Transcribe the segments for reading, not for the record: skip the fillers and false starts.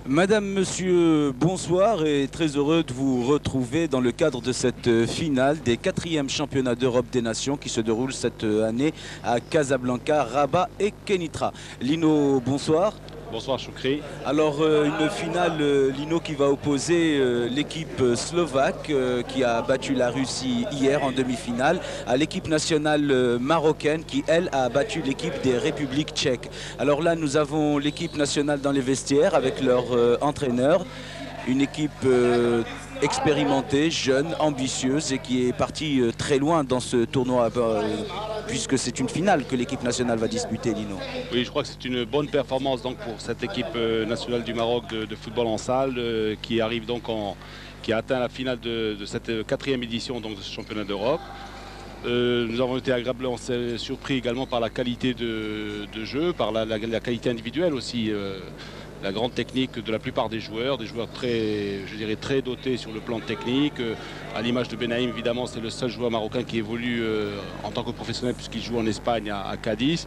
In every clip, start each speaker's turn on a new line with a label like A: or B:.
A: Madame, monsieur, bonsoir et très heureux de vous retrouver dans le cadre de cette finale des 4e championnats d'Europe des Nations qui se déroulent cette année à Casablanca, Rabat et Kenitra. Lino, bonsoir.
B: Bonsoir Choukri.
A: Alors une finale, Lino, qui va opposer l'équipe slovaque qui a battu la Russie hier en demi-finale à l'équipe nationale marocaine qui, elle, a battu l'équipe des Républiques tchèques. Alors là, nous avons l'équipe nationale dans les vestiaires avec leur entraîneur, une équipe expérimentée, jeune, ambitieuse et qui est partie très loin dans ce tournoi puisque c'est une finale que l'équipe nationale va disputer, Lino.
B: Oui, je crois que c'est une bonne performance donc, pour cette équipe nationale du Maroc de football en salle qui arrive donc qui a atteint la finale de cette 4e édition donc, de ce championnat d'Europe. Nous avons été agréablement surpris également par la qualité de jeu, par la qualité individuelle aussi. La grande technique de la plupart des joueurs très, je dirais, très dotés sur le plan technique. À l'image de Benaïm, évidemment, c'est le seul joueur marocain qui évolue en tant que professionnel puisqu'il joue en Espagne à Cadiz.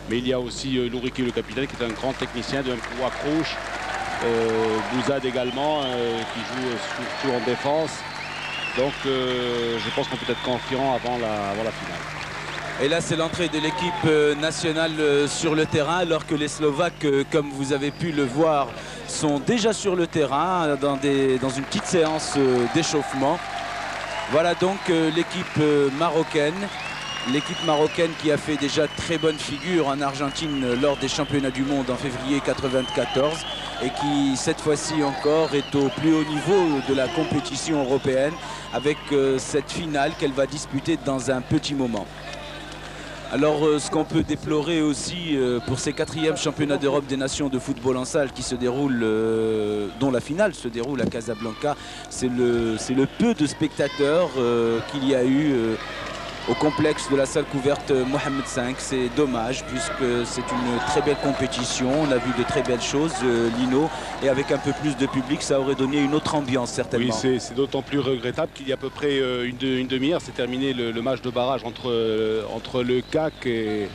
B: Mais il y a aussi Louriki, le capitaine, qui est un grand technicien de Ouakrouche. Bouzad également, qui joue surtout en défense. Donc je pense qu'on peut être confiant avant la finale.
A: Et là, c'est l'entrée de l'équipe nationale sur le terrain, alors que les Slovaques, comme vous avez pu le voir, sont déjà sur le terrain dans une petite séance d'échauffement. Voilà donc l'équipe marocaine. L'équipe marocaine qui a fait déjà très bonne figure en Argentine lors des championnats du monde en février 1994 et qui, cette fois-ci encore, est au plus haut niveau de la compétition européenne avec cette finale qu'elle va disputer dans un petit moment. Alors ce qu'on peut déplorer aussi pour ces 4e championnats d'Europe des Nations de football en salle qui se déroulent, dont la finale se déroule à Casablanca, c'est le peu de spectateurs qu'il y a eu au complexe de la salle couverte Mohamed V. C'est dommage puisque c'est une très belle compétition, on a vu de très belles choses, Lino, et avec un peu plus de public ça aurait donné une autre ambiance certainement.
B: Oui, c'est d'autant plus regrettable qu'il y a à peu près une demi-heure, c'est terminé le match de barrage entre le CAC et...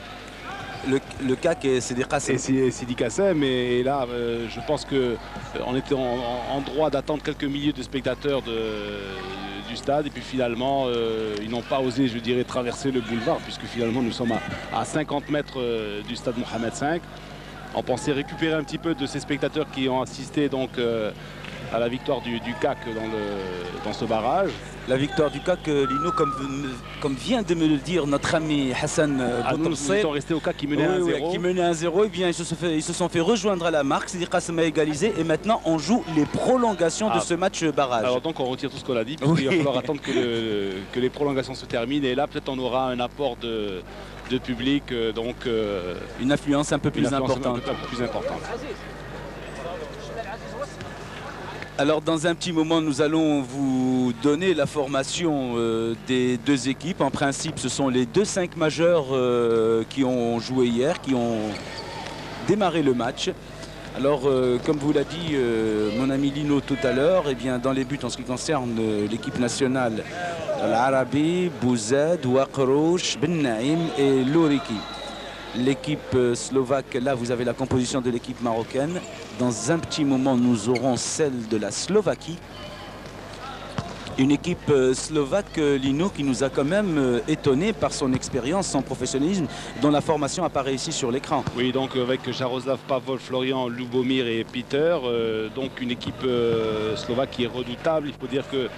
A: Le CAC et Sidi Kassem.
B: Et Sidi Kassem, et là je pense qu'on était en droit d'attendre quelques milliers de spectateurs du stade, et puis finalement ils n'ont pas osé, je dirais, traverser le boulevard puisque finalement nous sommes à 50 mètres du stade Mohamed V. On pensait récupérer un petit peu de ces spectateurs qui ont assisté donc à la victoire du CAC dans ce barrage.
A: La victoire du CAC, Lino, comme vient de me le dire notre ami Hassan
B: Boutoursé, ils sont restés au CAC qui menait 1-0.
A: Oui, qui menait 1-0, et bien ils se sont fait rejoindre à la marque, Sidi Kassem a égalisé et maintenant on joue les prolongations de ce match barrage.
B: Alors donc on retire tout ce qu'on a dit, puisqu'il va falloir attendre que les prolongations se terminent, et là peut-être on aura un apport de public, donc
A: une influence un peu plus importante. Alors dans un petit moment, nous allons vous donner la formation des deux équipes. En principe, ce sont les 2-5 majeurs qui ont joué hier, qui ont démarré le match. Alors, comme vous l'a dit mon ami Lino tout à l'heure, eh bien, dans les buts en ce qui concerne l'équipe nationale, l'Arabi, Bouzad, Ouakrouche, Benaïm et Louriki. L'équipe slovaque, là vous avez la composition de l'équipe marocaine. Dans un petit moment, nous aurons celle de la Slovaquie. Une équipe slovaque, Lino, qui nous a quand même étonné par son expérience, son professionnalisme, dont la formation apparaît ici sur l'écran.
B: Oui, donc avec Jaroslav, Pavol, Florian, Lubomir et Peter, donc une équipe slovaque qui est redoutable. Il faut dire que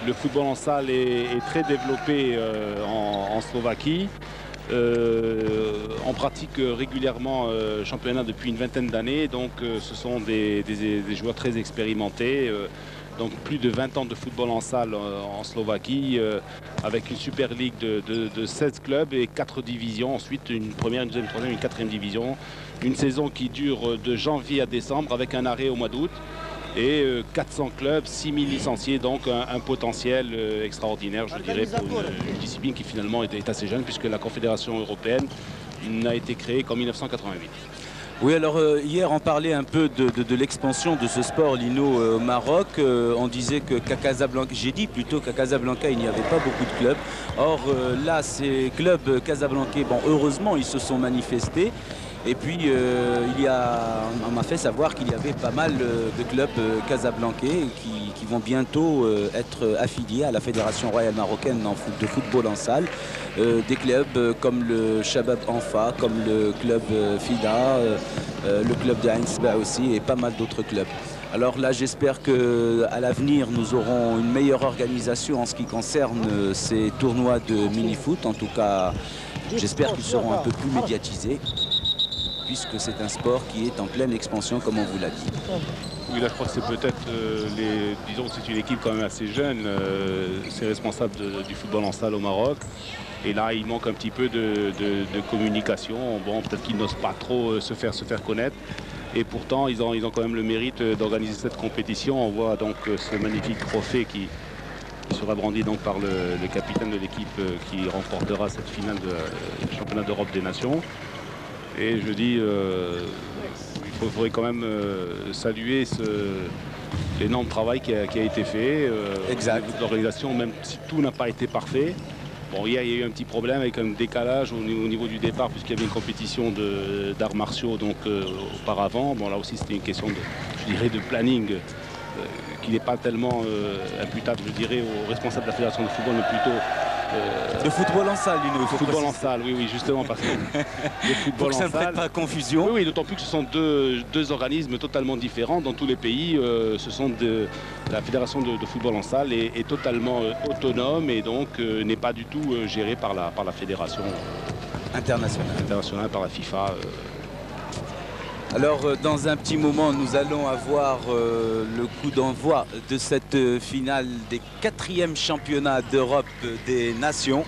B: le football en salle est très développé en Slovaquie. On pratique régulièrement championnat depuis une vingtaine d'années, donc ce sont des joueurs très expérimentés. Donc plus de 20 ans de football en salle en Slovaquie, avec une super ligue de 16 clubs et 4 divisions. Ensuite une première, une deuxième, une troisième, une quatrième division. Une saison qui dure de janvier à décembre avec un arrêt au mois d'août. Et 400 clubs, 6000 licenciés, donc un potentiel extraordinaire, je dirais, pour une discipline qui finalement est assez jeune, puisque la Confédération européenne n'a été créée qu'en 1988.
A: Oui, alors hier on parlait un peu de l'expansion de ce sport, Lino, au Maroc. On disait qu'à Casablanca, j'ai dit plutôt qu'à Casablanca il n'y avait pas beaucoup de clubs. Or là, ces clubs casablancais, bon, heureusement ils se sont manifestés. Et puis, on m'a fait savoir qu'il y avait pas mal de clubs casablancais qui vont bientôt être affiliés à la Fédération royale marocaine de football en salle. Des clubs comme le Shabab Anfa, comme le club FIDA, le club de Ain Sba aussi et pas mal d'autres clubs. Alors là, j'espère qu'à l'avenir, nous aurons une meilleure organisation en ce qui concerne ces tournois de mini-foot. En tout cas, j'espère qu'ils seront un peu plus médiatisés, puisque c'est un sport qui est en pleine expansion, comme on vous l'a dit.
B: Oui, là, je crois que c'est peut-être, disons que c'est une équipe quand même assez jeune. C'est responsable du football en salle au Maroc. Et là, il manque un petit peu de communication. Bon, peut-être qu'ils n'osent pas trop se faire connaître. Et pourtant, ils ont quand même le mérite d'organiser cette compétition. On voit donc ce magnifique trophée qui sera brandi donc par le capitaine de l'équipe qui remportera cette finale du championnat d'Europe des Nations. Et je dis, il faudrait quand même saluer l'énorme travail qui a été fait.
A: Exact.
B: L'organisation, même si tout n'a pas été parfait. Bon, hier, il y a eu un petit problème avec un décalage au niveau du départ, puisqu'il y avait une compétition d'arts martiaux donc, auparavant. Bon, là aussi, c'était une question de planning qui n'est pas tellement imputable, je dirais, aux responsables de la Fédération de football, mais plutôt...
A: de football en salle, il faut
B: football
A: préciser.
B: en salle, oui, justement, parce que le football
A: pour que ça
B: en
A: ne prête
B: salle...
A: pas à confusion.
B: Oui, d'autant plus que ce sont deux organismes totalement différents dans tous les pays. La Fédération de football en salle est totalement autonome et donc n'est pas du tout gérée par la Fédération internationale, par la FIFA.
A: Alors, dans un petit moment, nous allons avoir le coup d'envoi de cette finale des 4e championnats d'Europe des Nations.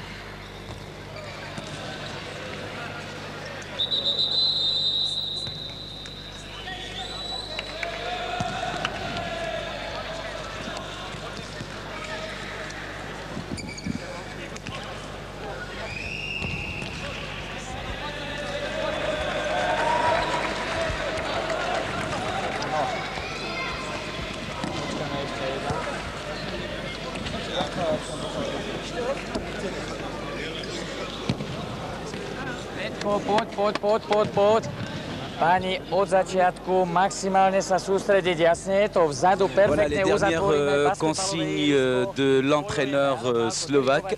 C: Poď. Páni, od začiatku maximálne sa sústrediť, jasne, to vzadu
A: Voilà les
C: perfektne uzatvoríme
A: dernières consignes de l'entraîneur slovaque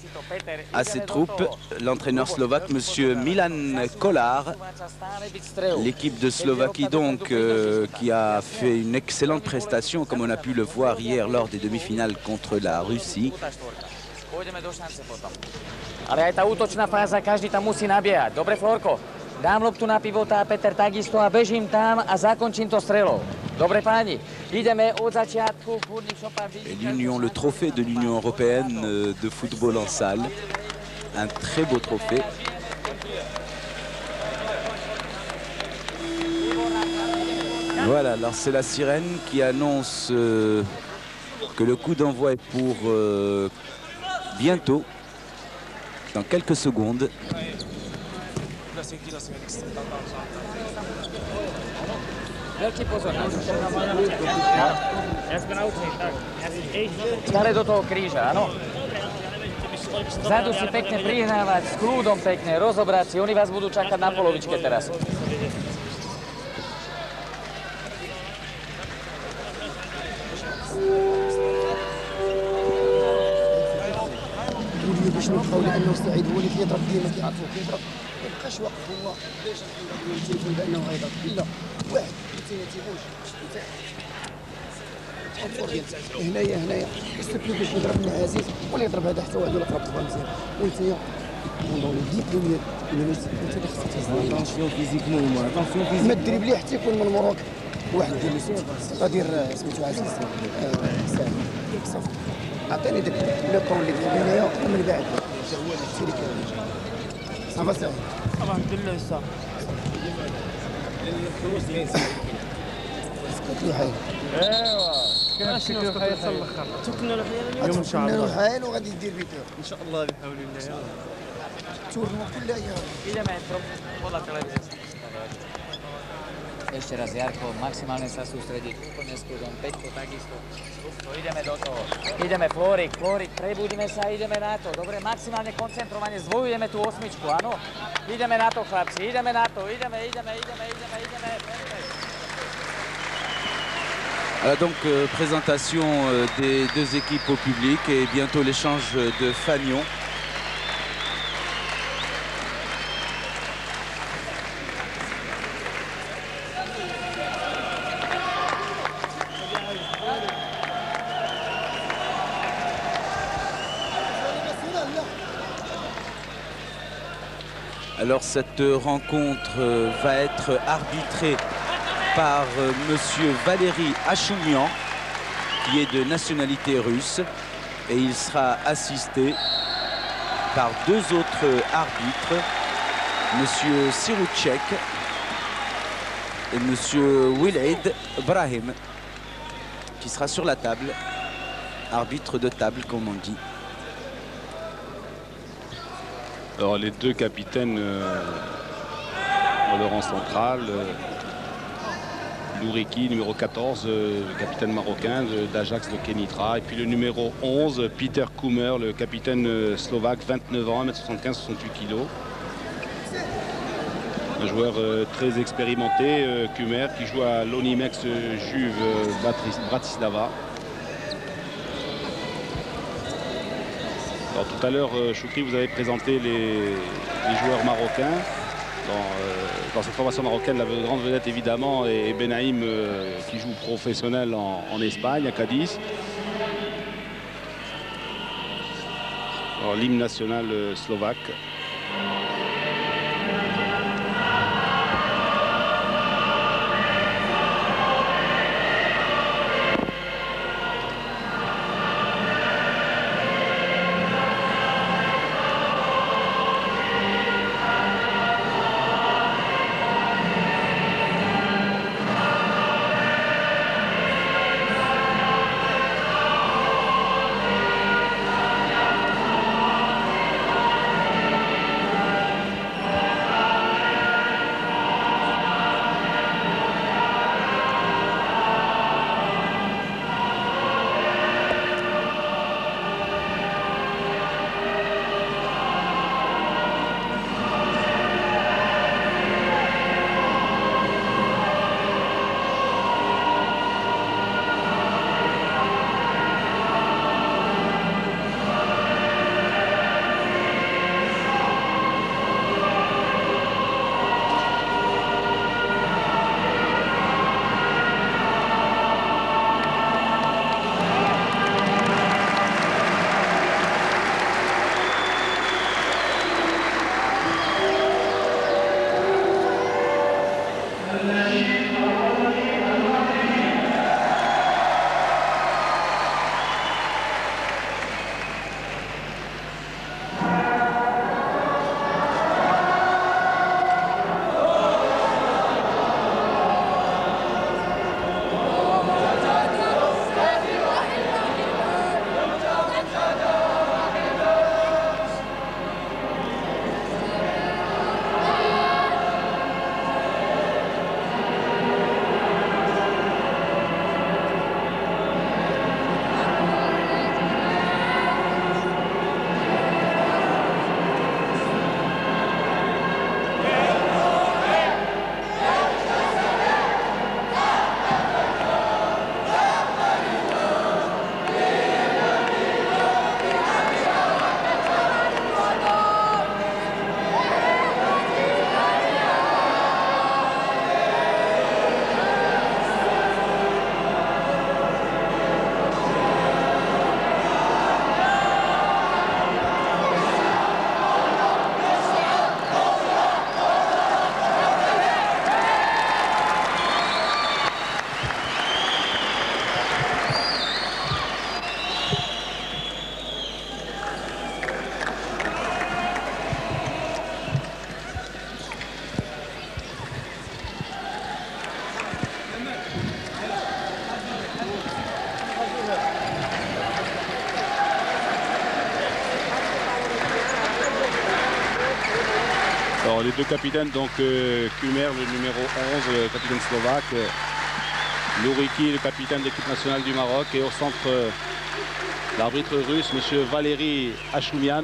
A: à ses troupes. L'entraîneur slovaque, monsieur Milan Kolar. L'équipe de Slovaquie donc qui a fait une excellente prestation comme on a pu le voir hier lors des demi-finales contre la Russie.
C: Ale aj tá útočná fáza, každý tam musí nabiehať. Dobre, Florko, dám loptu na pivota a Peter takisto a bežím tam a zakončím to strelou. Dobre, páni, ideme od začiatku.
A: L'Union, le trophée de l'Union européenne de football en salle. Un très beau trophée. Voilà, alors c'est la sirène qui annonce que le coup d'envoi est pour bientôt, dans quelques secondes.
C: Veľký pozor. Stále do toho kríža, áno. Vzadu si pekne prihnávať, s kľudom pekne, rozobrať si. Oni vás budú čakať na polovičke teraz.
D: باش نوقفوا لانه سعيد هو اللي كيضرب ديما كيعرفوا كيضرب ما يبقاش واقف هو باش يتيقن بانه غيضرب لا واحد اثنين ما تيبوش هنايا يستبدل باش يضرب العزيز ولا يضرب هذا حتى واحد ولا قرب طبعا مزيان وانت لو ديك انت اللي خصك تهز اتونسيون فيزيكمون ما دريبلي حتى يكون من مروك واحد دير غادير سميتو عزيز سهل صافي عطيني داك لو كون اللي كاين هنايا ومن بعد هو اللي كثير كاين صافا سهل الله ندير له الصافي سكت له حال
C: ايوا شنو حيصل الاخر
D: تكنا له حال اليوم ان شاء الله حال وغادي يدير بيتور
C: ان شاء الله بحول الله
D: تورنوا كل ايام
C: الى ما يضرب والله Ešte raz Jarko, maximálne sa sústrediť, úplne s kľudom, Peťko takisto. Ideme do toho, ideme Flórik, prebudíme sa, ideme na to. Dobre, maximálne koncentrovane, zvojujeme tú osmičku, áno? Ideme na to, chlapci, ideme na to, ideme.
A: Voilà donc présentation des deux équipes au public et bientôt l'échange de Fagnon. Alors cette rencontre va être arbitrée par monsieur Valéry Achounian, qui est de nationalité russe, et il sera assisté par deux autres arbitres, monsieur Sirouchek et monsieur Wilaid Brahim, qui sera sur la table, arbitre de table comme on dit.
B: Alors les deux capitaines dans le rang central, Louriki, numéro 14, le capitaine marocain d'Ajax de Kenitra, et puis le numéro 11, Peter Kummer, le capitaine slovaque, 29 ans, 1m75, 68 kg. Un joueur très expérimenté, Kummer, qui joue à l'Onimex Juve Bratislava. Alors tout à l'heure, Choukri, vous avez présenté les joueurs marocains. Dans cette formation marocaine, la grande vedette évidemment est Benaïm qui joue professionnel en Espagne, à Cadiz. L'hymne national slovaque. deux capitaines, donc Kumer, le numéro 11, le capitaine slovaque, Nouriki, le capitaine de l'équipe nationale du Maroc, et au centre l'arbitre russe, M. Valéry Achoumian,